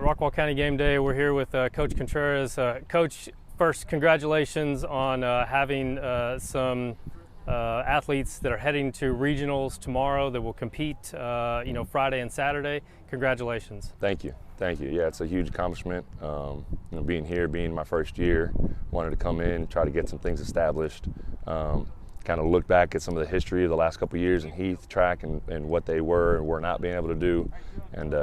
Rockwall County Game Day. We're here with Coach Contreras. Coach, first, congratulations on having some athletes that are heading to regionals tomorrow that will compete, Friday and Saturday. Congratulations. Thank you. Thank you. Yeah, it's a huge accomplishment. Being here, being my first year, wanted to come in, try to get some things established. Kind of look back at some of the history of the last couple of years in Heath track and what they were and were not being able to do. And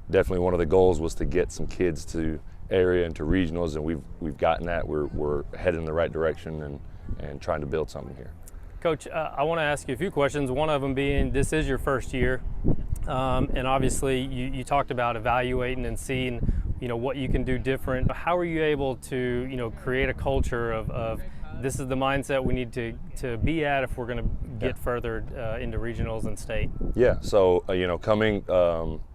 definitely one of the goals was to get some kids to area and to regionals, and we've gotten that. We're heading in the right direction and trying to build something here. Coach, I want to ask you a few questions. One of them being, this is your first year, and obviously you talked about evaluating and seeing, what you can do different. How are you able to, create a culture of this is the mindset we need to be at if we're going to get further into regionals and state? Yeah, so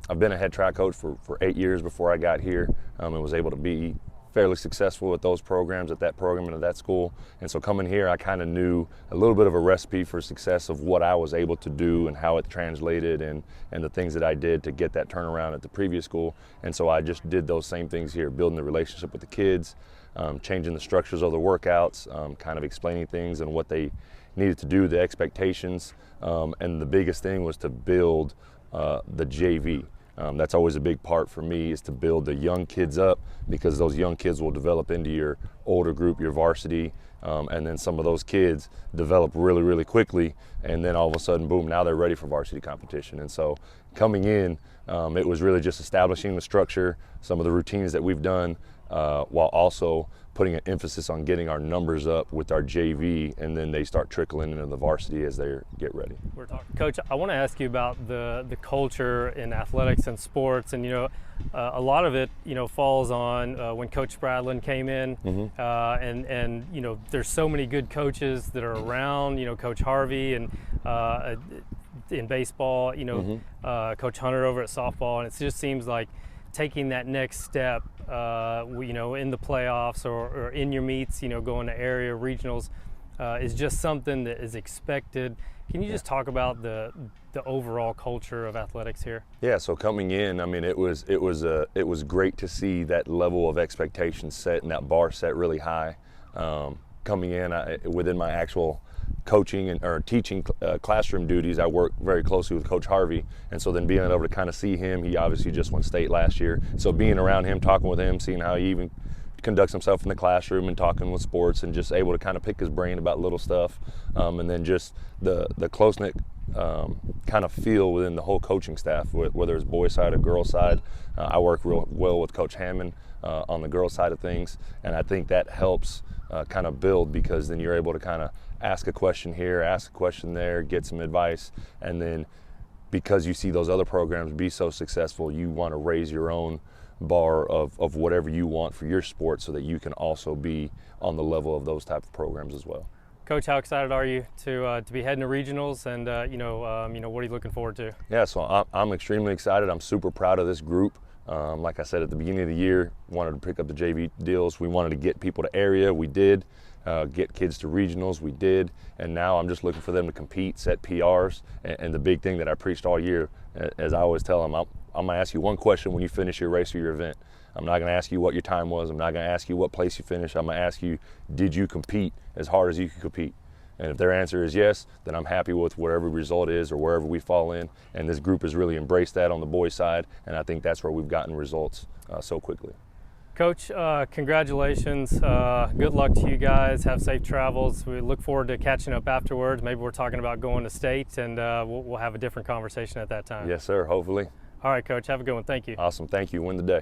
I've been a head track coach for 8 years before I got here, and was able to be fairly successful with those programs at that program and at that school. And so coming here, I kind of knew a little bit of a recipe for success of what I was able to do and how it translated and the things that I did to get that turnaround at the previous school. And so I just did those same things here, building the relationship with the kids, changing the structures of the workouts, kind of explaining things and what they needed to do, the expectations. And the biggest thing was to build the JV. That's always a big part for me, is to build the young kids up, because those young kids will develop into your older group, your varsity, and then some of those kids develop really, really quickly, and then all of a sudden, boom, now they're ready for varsity competition. And so coming in, it was really just establishing the structure, some of the routines that we've done, while also putting an emphasis on getting our numbers up with our JV, and then they start trickling into the varsity as they get ready. Coach, I want to ask you about the culture in athletics and sports, and a lot of it falls on when Coach Spradlin came in, and there's so many good coaches that are around. Coach Harvey and in baseball, Coach Hunter over at softball, and it just seems like taking that next step, in the playoffs or in your meets, going to area regionals, is just something that is expected. Can you just talk about the overall culture of athletics here? Yeah. So coming in, I mean, it was great to see that level of expectation set and that bar set really high. Coming in, within my actual coaching or teaching classroom duties, I work very closely with Coach Harvey, and so then being able to kind of see him, he obviously just won state last year, so being around him, talking with him, seeing how he even conducts himself in the classroom and talking with sports, and just able to kind of pick his brain about little stuff, and then just the close-knit kind of feel within the whole coaching staff, whether it's boys side or girls side. I work real well with Coach Hammond on the girls side of things, and I think that helps kind of build, because then you're able to kind of ask a question here, ask a question there, get some advice, and then because you see those other programs be so successful, you want to raise your own bar of whatever you want for your sport, so that you can also be on the level of those type of programs as well. Coach, how excited are you to be heading to regionals, and what are you looking forward to? Yeah, so I'm extremely excited. I'm super proud of this group. Like I said at the beginning of the year, wanted to pick up the JV deals. We wanted to get people to area. We did. Get kids to regionals. We did. And now I'm just looking for them to compete, set PRs. And the big thing that I preached all year, as I always tell them, I'm going to ask you one question when you finish your race or your event. I'm not going to ask you what your time was. I'm not going to ask you what place you finished. I'm going to ask you, did you compete as hard as you could compete? And if their answer is yes, then I'm happy with whatever result is or wherever we fall in. And this group has really embraced that on the boys' side, and I think that's where we've gotten results so quickly. Coach, congratulations. Good luck to you guys. Have safe travels. We look forward to catching up afterwards. Maybe we're talking about going to state, and we'll have a different conversation at that time. Yes, sir. Hopefully. All right, Coach. Have a good one. Thank you. Awesome. Thank you. Win the day.